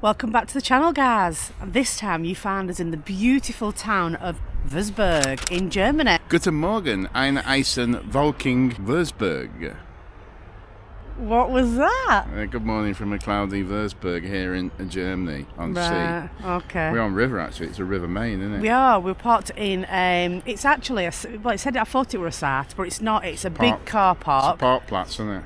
Welcome back to the channel, guys. This time you found us in the beautiful town of Würzburg in Germany. Guten Morgen, ein Eisen Volking Würzburg. What was that? Good morning from a cloudy Würzburg here in Germany on sea. Okay. We're on river actually, it's a river main, isn't it? We are. We're parked in, it's actually, it said I thought it were a site, but it's not. It's a big car park. It's a ParkPlatz, isn't it?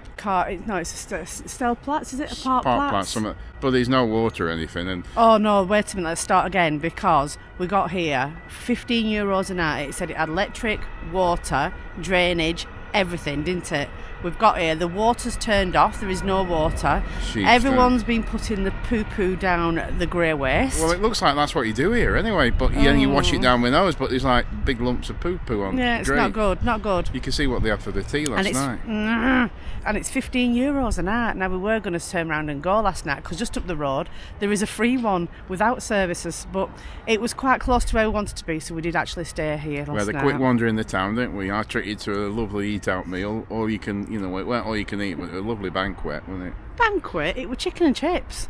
It's a Stellplatz, is it? A ParkPlatz? ParkPlatz, something. But there's no water or anything. And oh no, wait a minute, let's start again, because we got here, €15 a night. It said it had electric, water, drainage, everything, didn't it? We've got here, the water's turned off, there is no water. Everyone's been putting the poo-poo down the grey waste. Well, it looks like that's what you do here anyway, but you wash it down with nose, but there's like big lumps of poo-poo on. Yeah, it's not good. You can see what they had for the tea last night. And it's €15 a night. Now, we were going to turn around and go last night, because just up the road, there is a free one without services, but it was quite close to where we wanted to be, so we did actually stay here last night. We had a quick wander in the town, didn't we? I treated to a lovely eat-out meal, or you can, it weren't all you can eat, but a lovely banquet, wasn't it? Banquet? It was chicken and chips.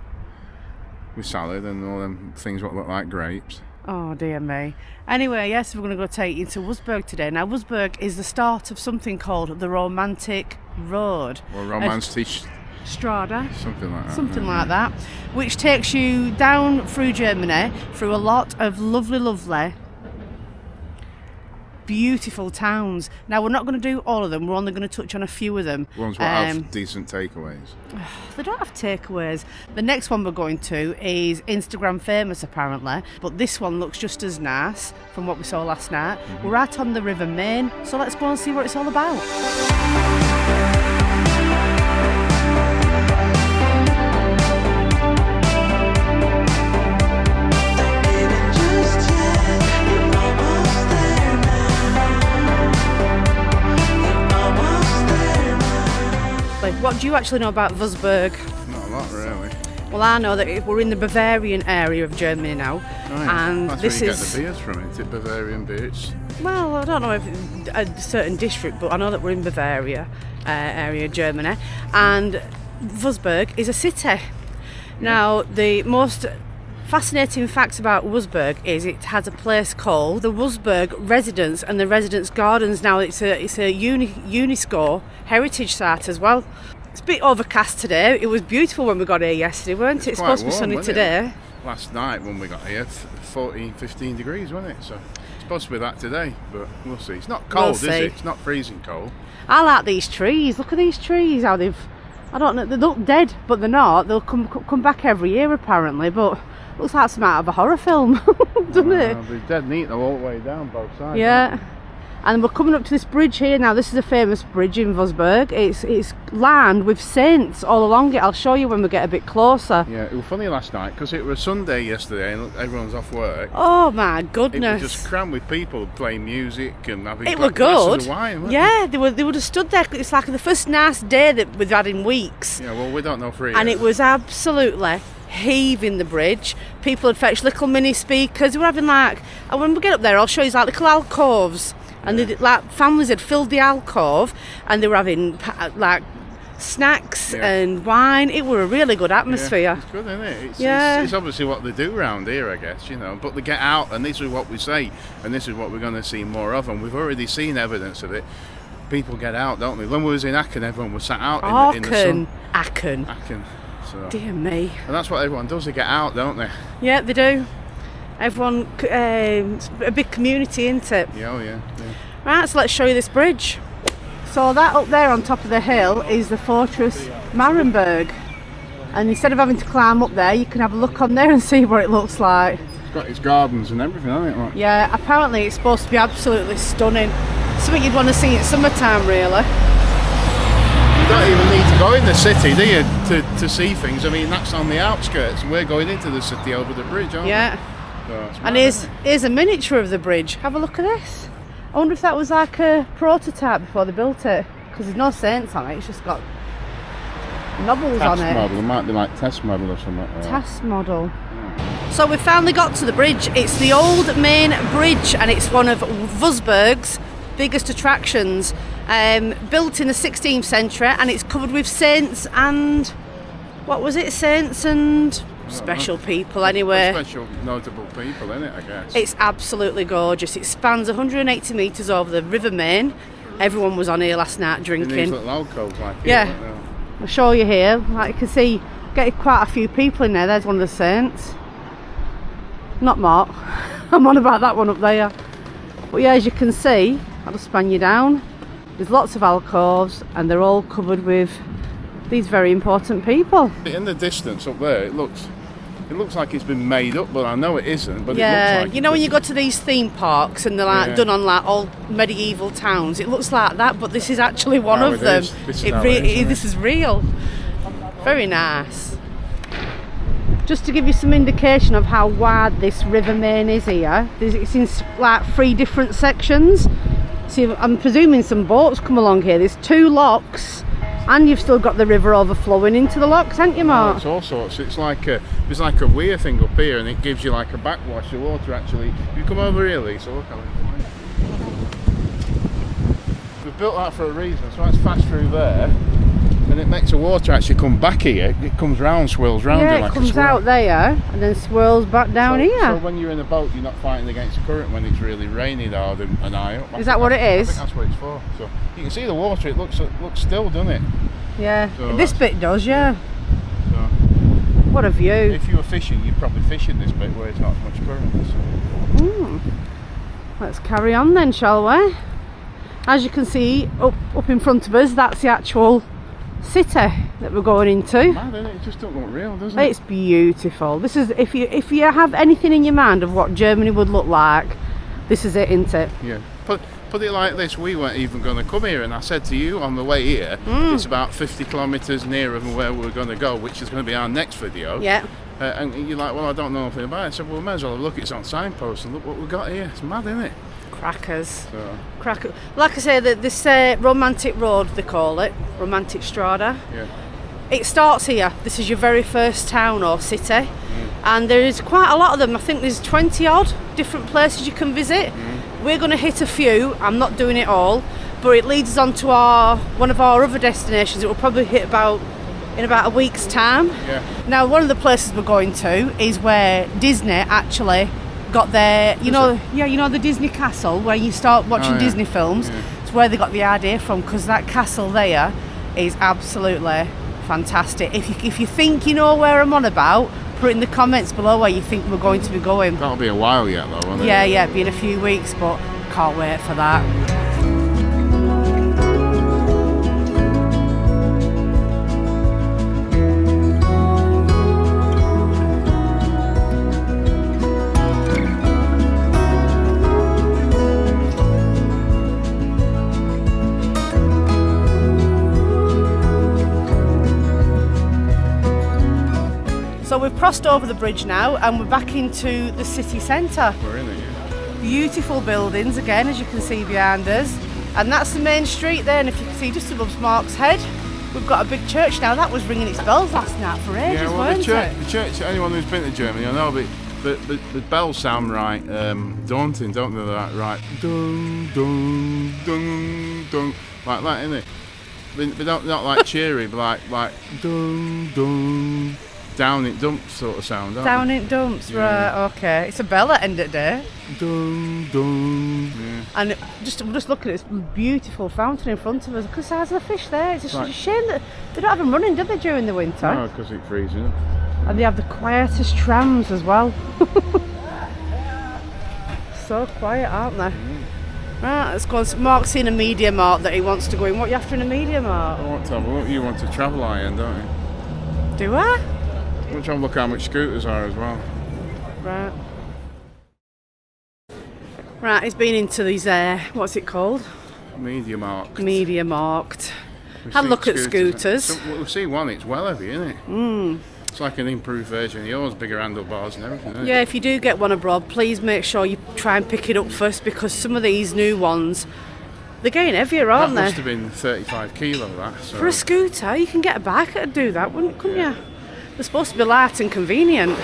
With salad and all them things what look like grapes. Oh dear me. Anyway, yes, we're going to go take you to Würzburg today. Now, Würzburg is the start of something called the Romantic Road. Or Romantic Strada. Something like that. Something like that. Which takes you down through Germany, through a lot of lovely, beautiful towns. Now, we're not going to do all of them. We're only going to touch on a few of them. Ones that have decent takeaways. They don't have takeaways. The next one we're going to is Instagram famous, apparently, but this one looks just as nice from what we saw last night. We're right on the River Main, so let's go and see what it's all about. What do you actually know about Würzburg? Not a lot, really. Well, I know that we're in the Bavarian area of Germany now, and that's this where you is get the beers from, isn't it? Bavarian beers. Well, I don't know if a certain district, but I know that we're in Bavaria area of Germany, and Würzburg is a city. Now, the most fascinating fact about Würzburg is it has a place called the Würzburg Residence and the Residence Gardens. Now, it's a UNESCO heritage site as well. It's a bit overcast today. It was beautiful when we got here yesterday, weren't it? It's supposed to be sunny today. Last night when we got here, 15 degrees, wasn't it? So it's supposed to be that today, but we'll see. It's not cold, is it? It's not freezing cold. I like these trees. Look at these trees, how I don't know, they look dead, but they're not. They'll come back every year, apparently, but looks like something out of a horror film, doesn't it? They're dead neat the whole way down both sides. Yeah. And we're coming up to this bridge here now. This is a famous bridge in Würzburg. It's lined with saints all along it. I'll show you when we get a bit closer. Yeah, it was funny last night because it was Sunday yesterday and everyone's off work. Oh my goodness! It was just crammed with people playing music and having It glasses of wine. Yeah, they would have stood there. It's like the first nice day that we've had in weeks. Yeah, well, we don't know for And it was absolutely heaving the bridge. People had fetched little mini speakers. They were having and when we get up there, I'll show you little alcoves. And families had filled the alcove and they were having snacks and wine. It were a really good atmosphere. Yeah, it's good, isn't it? It's obviously what they do around here, I guess, but they get out and this is what we say and this is what we're going to see more of, and we've already seen evidence of it. People get out, don't they? When we was in Aachen, everyone was sat out in the sun. Aachen. So. Dear me. And that's what everyone does, they get out, don't they? Yeah, they do. Everyone, it's a big community, isn't it? Yeah. Right, so let's show you this bridge. So that up there on top of the hill is the Fortress Marienburg. And instead of having to climb up there, you can have a look on there and see what it looks like. It's got its gardens and everything, hasn't it? Like? Yeah, apparently it's supposed to be absolutely stunning. Something you'd want to see in summertime, really. You don't even need to go in the city, do you, to see things? I mean, that's on the outskirts, and we're going into the city over the bridge, aren't we? Yeah. And here's a miniature of the bridge. Have a look at this. I wonder if that was like a prototype before they built it, because there's no saints on it. It's just got novels on it. Test model. It might be like test model or something like that. Test model. Yeah. So we finally got to the bridge. It's the old main bridge, and it's one of Würzburg's biggest attractions. Built in the 16th century, and it's covered with saints and what was it, saints and special people anyway. Special notable people, isn't it, I guess? It's absolutely gorgeous. It spans 180 metres over the River Main. Everyone was on here last night drinking. In these little alcoves like yeah. Here, I'll show you here. Like you can see, get quite a few people in there. There's one of the saints. Not Mark. I'm on about that one up there. But yeah, as you can see, I'll just span you down. There's lots of alcoves and they're all covered with these very important people. In the distance up there, it looks like it's been made up, but I know it isn't. But yeah, it looks like you know when you go to these theme parks and they're like done on like old medieval towns, it looks like that, but this is actually one of them. This is real. Very nice. Just to give you some indication of how wide this River Main is here, it's in like 3 different sections. See, I'm presuming some boats come along here. There's 2 locks, and you've still got the river overflowing into the locks, haven't you, Mark? Oh, it's all sorts. It's like a weir thing up here, and it gives you like a backwash of water. Actually, you come over here, Lisa. Look at it. We've built that for a reason. So it's fast through there. And it makes the water actually come back here. It comes round, swirls round. Yeah, like it comes out there and then swirls back down here. So when you're in a boat, you're not fighting against the current when it's really raining hard and high up. Is that what it is? I think that's what it's for. So you can see the water. It looks still, doesn't it? Yeah. So this bit does, yeah. So what a view. If you were fishing, you'd probably fish in this bit where it's not as much current. So. Let's carry on then, shall we? As you can see, up in front of us, that's the actual city that we're going into. Mad, isn't it? It just don't look real, doesn't it? It's beautiful. This is if you have anything in your mind of what Germany would look like, this is it, isn't it? Yeah. Put it like this, we weren't even going to come here, and I said to you on the way here, it's about 50 kilometres nearer than where we're going to go, which is going to be our next video. Yeah. And you're like, well, I don't know anything about it. I said, well, we may as well have a look. It's on signposts, and look what we've got here. It's mad, isn't it? Crackers. Like I say, this romantic road, they call it, romantic strada. Yeah. It starts here. This is your very first town or city, and there is quite a lot of them. I think there's 20 odd different places you can visit. We're going to hit a few. I'm not doing it all, but it leads us on to one of our other destinations. It will probably hit in about a week's time. Yeah. Now, one of the places we're going to is where Disney actually got their, you know the Disney castle where you start watching Disney films. Yeah. It's where they got the idea from, because that castle there is absolutely fantastic. If you think you know where I'm on about, put it in the comments below where you think we're going to be going. That'll be a while yet though, won't it? Yeah, it'll be in a few weeks, but can't wait for that. So we've crossed over the bridge now and we're back into the city centre. We're in it, yeah. Beautiful buildings again, as you can see behind us. And that's the main street there, and if you can see just above Mark's head, we've got a big church now. That was ringing its bells last night for ages, yeah, well, weren't the church, anyone who's been to Germany, I know, but the bells sound right daunting, don't they? They're right, dun, dun, dun, dun, like that, isn't it? But not like cheery, but like dun, dun. Down it dumps sort of sound, don't Down it dumps, yeah. Right, okay. It's a bell at the end of the day. Dun, dun, yeah. And I'm just looking at this beautiful fountain in front of us. Look at the size of the fish there. It's a shame that they don't have them running, do they, during the winter? No, because it freezes. And they have the quietest trams as well. So quiet, aren't they? Right, let's go. Mark's seen a Media Mart that he wants to go in. What are you after in a Media Mart? I want to have a look. You want to travel iron, don't you? Do I? I'm trying to look how much scooters are as well. Right, he's been into these, what's it called? Media Markt. Have a look at scooters. So we'll see one, it's well heavy, isn't it? It's like an improved version of yours, bigger handlebars and everything, isn't it? Yeah, if you do get one abroad, please make sure you try and pick it up first, because some of these new ones, they're getting hevier, aren't they? That must have been 35 kilo, that. So. For a scooter, you can get a bike that'd do that, couldn't you? They're supposed to be light and convenient.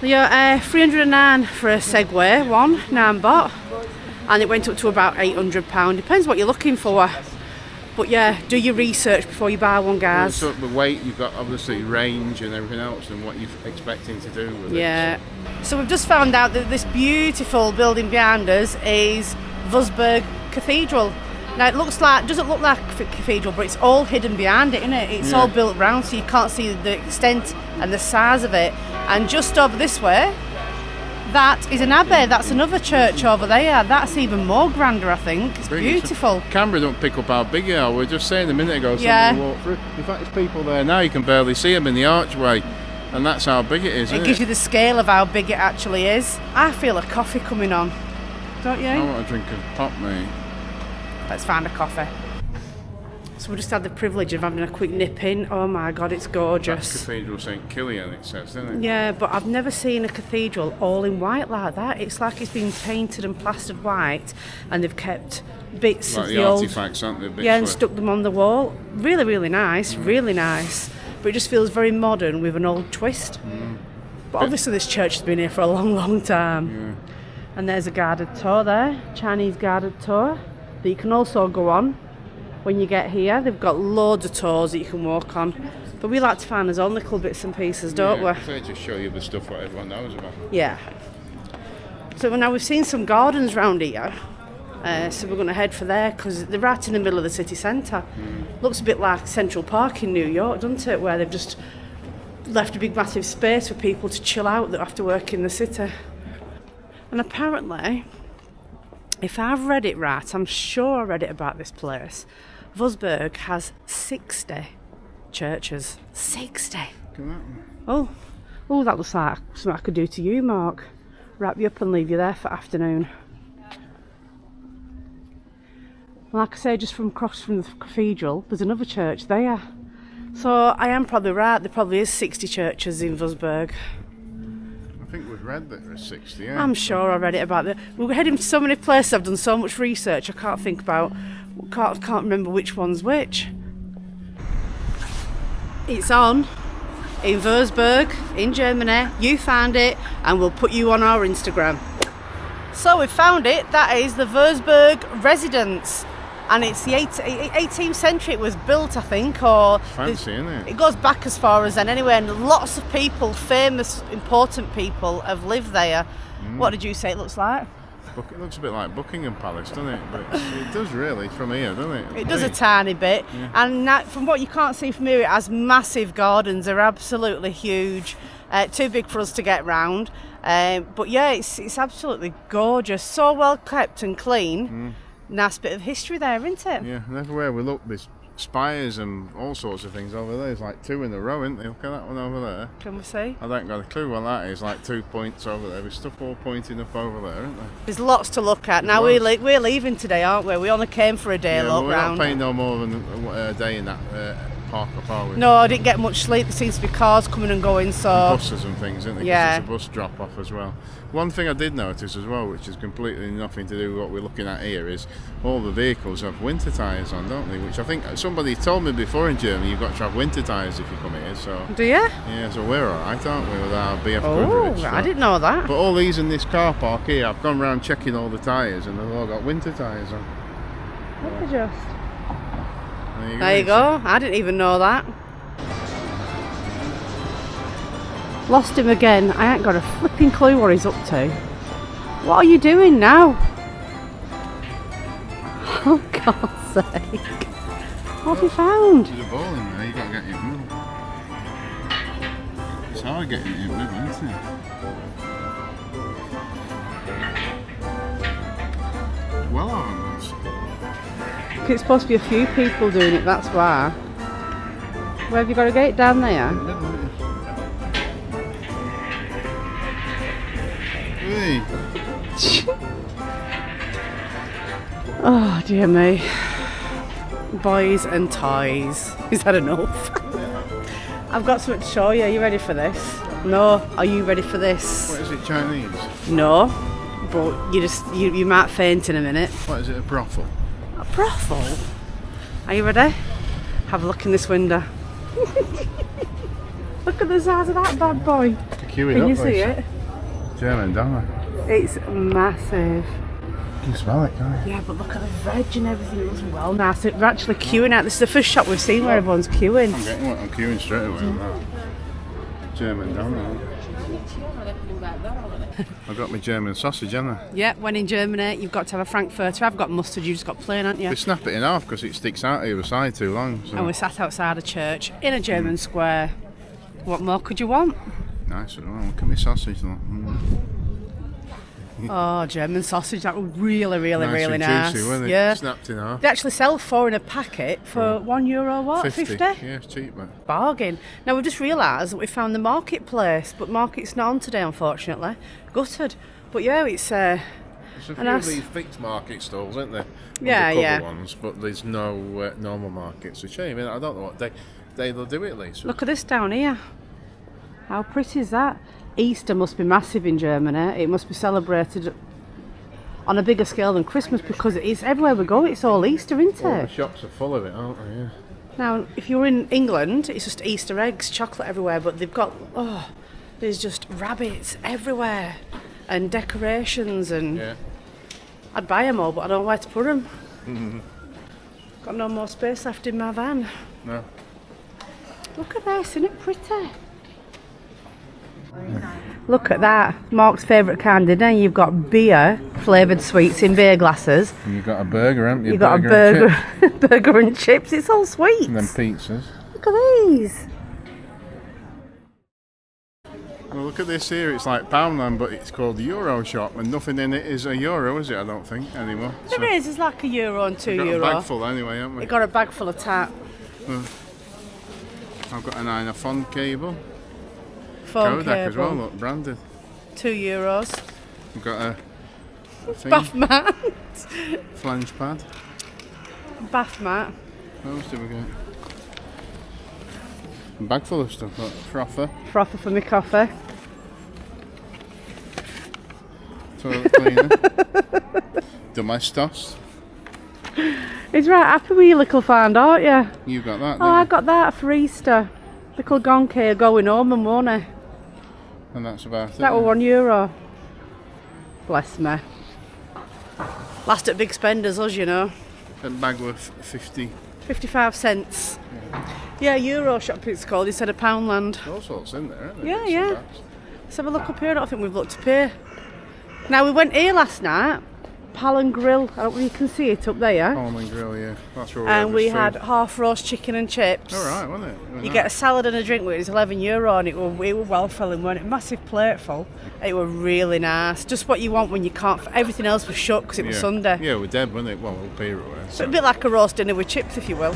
Yeah, 309 for a Segway one, 9 baht, and it went up to about £800. Depends what you're looking for. But yeah, do your research before you buy one, guys. So the weight, you've got obviously range and everything else and what you're expecting to do with it. Yeah. So we've just found out that this beautiful building behind us is Würzburg Cathedral. Now it doesn't look like a cathedral, but it's all hidden behind it, isn't it? It's all built round, so you can't see the extent and the size of it. And just over this way, that is an abbey. That's another church over there. That's even more grander, I think. It's beautiful. Camera don't pick up how big they are. We were just saying a minute ago, somebody walked through. In fact, there's people there now, you can barely see them in the archway. And that's how big it is, isn't it? It gives you the scale of how big it actually is. I feel a coffee coming on, don't you? I want a drink of pop, mate. Let's find a coffee. So we just had the privilege of having a quick nip in. Oh my God, it's gorgeous. That's Cathedral St Killian, it says, doesn't it? Yeah, but I've never seen a cathedral all in white like that. It's like it's been painted and plastered white, and they've kept bits like of the old artifacts, aren't they? Bits and stuck them on the wall. Really, really nice, really nice. But it just feels very modern with an old twist. But obviously this church has been here for a long, long time. Yeah. And there's a guided tour there, Chinese guided tour, that you can also go on. When you get here, they've got loads of tours that you can walk on. But we like to find our own little bits and pieces, don't we? So they just show you the stuff what everyone knows about. Yeah. So now we've seen some gardens round here. So we're going to head for there because they're right in the middle of the city centre. Looks a bit like Central Park in New York, doesn't it? Where they've just left a big massive space for people to chill out that have to work in the city. And apparently, if I've read it right, I'm sure I read it about this place, Würzburg has 60 churches. 60! Oh, that looks like something I could do to you, Mark. Wrap you up and leave you there for afternoon. Like I say, just across from the cathedral, there's another church there. So I am probably right, there probably is 60 churches in Würzburg. I think we've read that there's 60, yeah. I'm sure I read it about that. We're heading to so many places, I've done so much research, I can't remember which one's which. It's on in Würzburg, in Germany. You found it, and we'll put you on our Instagram. So we found it, that is the Verburg Residence. And it's the 18th century it was built, I think, or... Fancy, isn't it? It goes back as far as then anyway, and lots of people, famous, important people, have lived there. What did you say it looks like? It looks a bit like Buckingham Palace, doesn't it? But it does really, from here, doesn't it? It does a tiny bit. Yeah. And from what you can't see from here, it has massive gardens. They're absolutely huge. Too big for us to get round. But yeah, it's absolutely gorgeous. So well kept and clean. Nice bit of history there, isn't it? Yeah, and everywhere we look, there's spires and all sorts of things over there. There's like 2 in a row, isn't there? Look at that one over there. Can we see? I don't got a clue what that is. Like 2 points over there. There's stuff all pointing up over there, isn't there? There's lots to look at. Now we're leaving today, aren't we? We only came for a day look round. We're not paying no more than a day in that park up, are we? No, I didn't get much sleep. There seems to be cars coming and going, so... And buses and things, isn't there? Yeah. Because it's a bus drop-off as well. One thing I did notice as well, which is completely nothing to do with what we're looking at here, is all the vehicles have winter tyres on, don't they? Which I think somebody told me before in Germany, you've got to have winter tyres if you come here. So do you? Yeah, so we're alright, aren't we, with our BF coverage? Oh, I didn't know that. But all these in this car park here, I've gone round checking all the tyres and they've all got winter tyres on. Look at just. There you go. I didn't even know that. Lost him again. I ain't got a flipping clue what he's up to. What are you doing now? Oh, God's sake. What have you found? There's a ball in there, you've got to get it moving. It's hard getting it moving, isn't it? Well, it's supposed to be a few people doing it, that's why. Where have you got to get it? Down there? Hey. Oh dear me. Boys and toys. Is that enough? I've got something to show you. Are you ready for this? No. Are you ready for this? What is it, Chinese? No. But you might faint in a minute. What is it, a brothel? A brothel? Are you ready? Have a look in this window. Look at the size of that bad boy. Can you see it? German dollar. It's massive. You can smell it, can't you? Yeah, but look at the veg and everything. It looks well nice. We're actually queuing out. This is the first shop we've seen where everyone's queuing. I'm getting one. I'm queuing straight away. German down. I've got my German sausage, haven't I? Yeah, when in Germany, you've got to have a frankfurter. I've got mustard, you've just got plain, haven't you? We snap it in half because it sticks out the other side too long. So. And we sat outside a church in a German square. What more could you want? Nice as well. Look at my sausage. Oh, German sausage, that was really and nice. Juicy, wasn't it? Yeah. Snapped in half. They actually sell 4 in a packet for €1, what? 50? Yeah, it's cheap, man. Bargain. Now we've just realised that we found the marketplace, but market's not on today, unfortunately. Gutted. But yeah, it's there's a few of these fixed market stalls, isn't there? Yeah. Ones, but there's no normal markets. It's a shame. I don't know what day they'll do it at least. Look at this down here. How pretty is that? Easter must be massive in Germany. It must be celebrated on a bigger scale than Christmas because it is everywhere we go. It's all Easter, isn't it? All the shops are full of it, aren't they? Yeah. Now, if you're in England, it's just Easter eggs, chocolate everywhere, but they've got there's just rabbits everywhere and decorations and. Yeah. I'd buy them all, but I don't know where to put them. Got no more space left in my van. No. Look at this, isn't it pretty? Look at that, Mark's favourite kind of dinner. You've got beer, flavoured sweets in beer glasses. And you've got a burger, haven't you? You've got a burger, burger and chips. It's all sweets. And then pizzas. Look at these. Well, look at this here. It's like Poundland, but it's called the Euro Shop, and nothing in it is a euro, is it? I don't think anymore. There is. It's like €1 and €2. We've got a bag full anyway, haven't we? We've got a bag full of tap. I've got an Ina phone cable. Phone Kodak cable. as well, look, branded. €2. We've got a thing, Bath mat. flange pad. Bath mat. What else did we get? A bag full of stuff, like frother. Frother for my coffee. Toilet cleaner. Domestos. He's right happy with your little find, aren't you? You've got that, Oh, I got that for Easter. Little Gonke going home and won it. And that's about it. That was €1. Bless me. Last at big spenders, us, you know. A bag worth 55 cents. Yeah, Euro shop it's called instead of Poundland. All sorts in there, aren't there? Yeah, yeah. Let's have a look up here. I don't think we've looked up here. Now, we went here last night. Pal and Grill. I don't know if you can see it up there. Palm and Grill, yeah. That's where And we had half roast chicken and chips. All right, wasn't it? You get a salad and a drink with it. It's €11 and it was well filling, weren't it? Massive plateful. It was really nice. Just what you want when you can't. Everything else was shut because it was Sunday. Yeah, we're dead, wasn't it? Well, we'll pay it away. So a bit like a roast dinner with chips, if you will.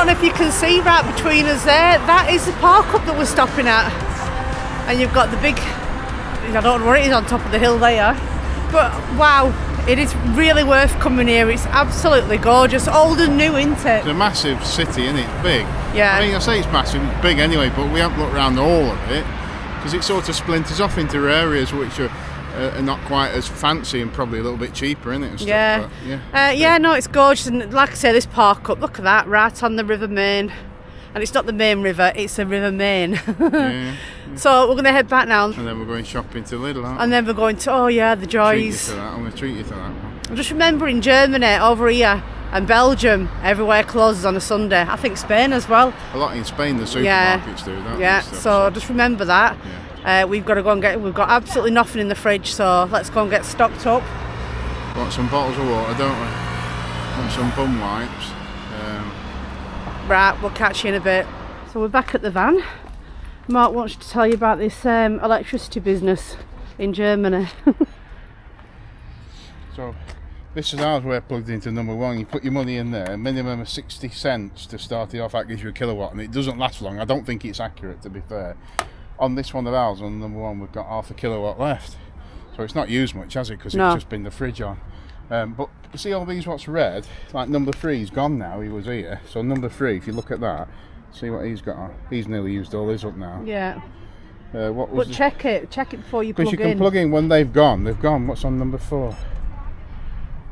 If you can see right between us there, that is the park up that we're stopping at, and you've got the big, I don't know what it is on top of the hill there, but wow, it is really worth coming here. It's absolutely gorgeous, old and new, isn't it? It's a massive city, isn't it? Big. Yeah. I mean, I say it's massive, it's big anyway, but we haven't looked around all of it because it sort of splinters off into areas which are not quite as fancy and probably a little bit cheaper, isn't it? And stuff, yeah. No, it's gorgeous, and like I say, this park up, look at that, right on the River Main, and it's not the main river, it's the River Main. Yeah. So we're going to head back now, and then we're going shopping to Lidl, aren't we? And then we're going to the joys. I'm going to treat you to that one. Just remember, in Germany over here and Belgium, everywhere closes on a Sunday. I think Spain as well. A lot in Spain, the supermarkets do that. Yeah, so just remember that. Yeah. We've got to go and we've got absolutely nothing in the fridge, so let's go and get stocked up. Want some bottles of water, don't we? Want some bum wipes. Right, we'll catch you in a bit. So we're back at the van. Mark wants to tell you about this electricity business in Germany. So This is ours, we're plugged into number 1. You put your money in there, minimum of 60 cents to start it off. That gives you a kilowatt, and it doesn't last long. I don't think it's accurate, to be fair. On this one of ours, on number 1, we've got half a kilowatt left. So it's not used much, has it? Because it's just been the fridge on. But you see all these what's red? Like number 3's gone now, he was here. So number 3, if you look at that, see what he's got on. He's nearly used all his up now. Yeah. What was but check it before you plug in. Because you can plug in when they've gone. What's on number 4?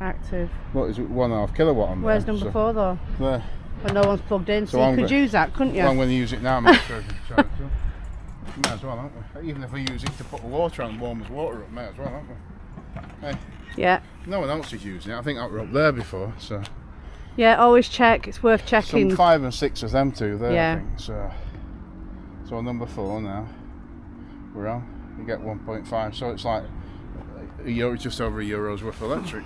Active. What is it? 1.5 kilowatt on there. Where's number 4 though? There. When no one's plugged in, so you could use that, couldn't you? Well, I'm going to use it now. Might as well, aren't we? Even if we use it to put the water on, warm as water up, might as well, aren't we? Hey. Yeah. No one else is using it. I think that were up there before, so. Yeah, always check. It's worth checking. Some 5 and 6 of them two there, yeah. I think. So number 4 now. We're on. You get 1.5, so it's like just over €1 worth of electric.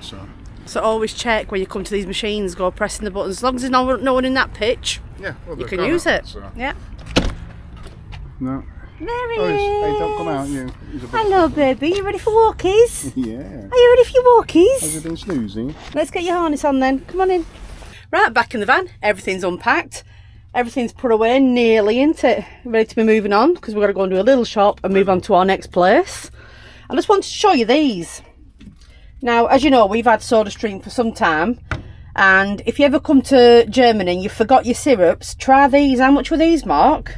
So always check when you come to these machines. Go pressing the buttons. As long as there's no one in that pitch, yeah, well, you can use it. So. Yeah. No. There he is. Hey, don't come out, you. Hello, baby. You ready for walkies? Yeah. Are you ready for your walkies? Have you been snoozing? Let's get your harness on then. Come on in. Right, back in the van. Everything's unpacked. Everything's put away nearly, isn't it? Ready to be moving on because we've got to go and do a little shop and move on to our next place. I just wanted to show you these. Now, as you know, we've had SodaStream for some time. And if you ever come to Germany and you forgot your syrups, try these. How much were these, Mark?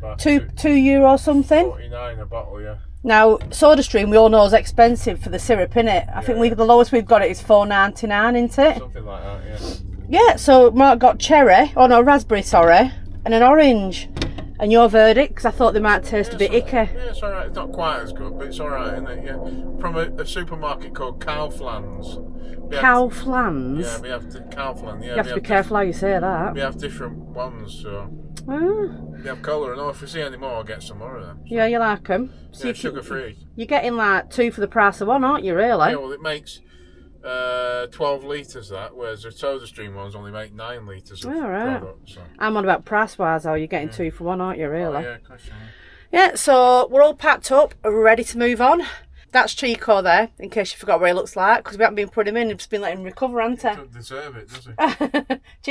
€2 something. 49 a bottle, yeah. Now, SodaStream we all know is expensive for the syrup, innit? I think the lowest we've got it is $4.99, isn't it? Something like that, yeah. Yeah, so Mark got raspberry, sorry, and an orange. And your verdict? Because I thought they might taste a bit icky. Yeah, it's alright. It's not quite as good, but it's alright, isn't it? Yeah. From a supermarket called Kaufland's. Kaufland's? Yeah, we have Kaufland. Yeah, you have to be careful how you say that. We have different ones, so. We have colour, and if we see any more, I'll get some more of them. So. Yeah, you like them? So yeah, sugar free. You're getting like 2 for the price of 1, aren't you, really? Yeah, well, it makes 12 litres that, whereas the SodaStream ones only make 9 litres of product. So. I'm on about price-wise, you're getting 2 for 1, aren't you, really? Oh, yeah, of course, yeah, so we're all packed up, ready to move on. That's CHICCO there, in case you forgot what he looks like, because we haven't been putting him in, we've just been letting him recover, haven't we? He doesn't deserve it, does he?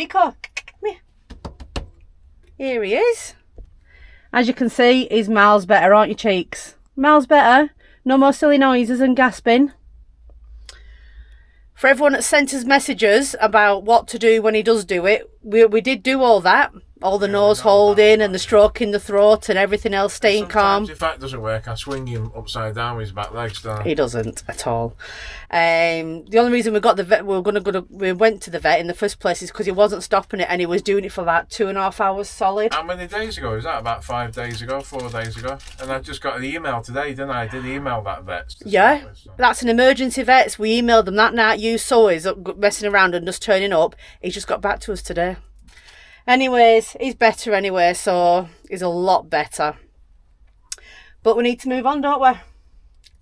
CHICCO, come here. Here he is. As you can see, he's miles better, aren't you, cheeks? Miles better. No more silly noises and gasping. For everyone that sent us messages about what to do when he does do it, we did do all that. All the nose holding and the stroking the throat and everything else, staying calm. If that doesn't work, I swing him upside down with his back legs down. He doesn't at all. The only reason we got the vet, we went to the vet in the first place is because he wasn't stopping it and he was doing it for like 2.5 hours solid. How many days ago was that? About 5 days ago, 4 days ago. And I just got an email today, didn't I? I did email that vet. Yeah, that's an emergency vet. We emailed them that night. You saw he's messing around and just turning up. He just got back to us today. Anyways, he's better anyway, so he's a lot better. But we need to move on, don't we?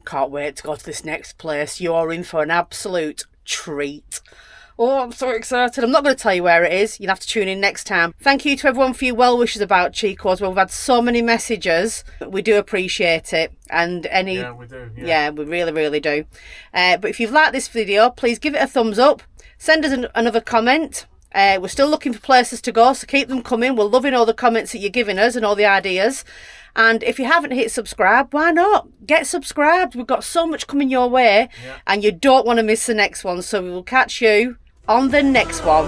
Can't wait to go to this next place. You're in for an absolute treat. Oh, I'm so excited. I'm not going to tell you where it is. You'll have to tune in next time. Thank you to everyone for your well wishes about CHICCO as well. We've had so many messages. We do appreciate it. And Yeah, we do. Yeah, we really, really do. But if you've liked this video, please give it a thumbs up. Send us another comment. We're still looking for places to go, so keep them coming. We're loving all the comments that you're giving us and all the ideas. And if you haven't hit subscribe, why not? Get subscribed. We've got so much coming your way, and you don't want to miss the next one. So we will catch you on the next one.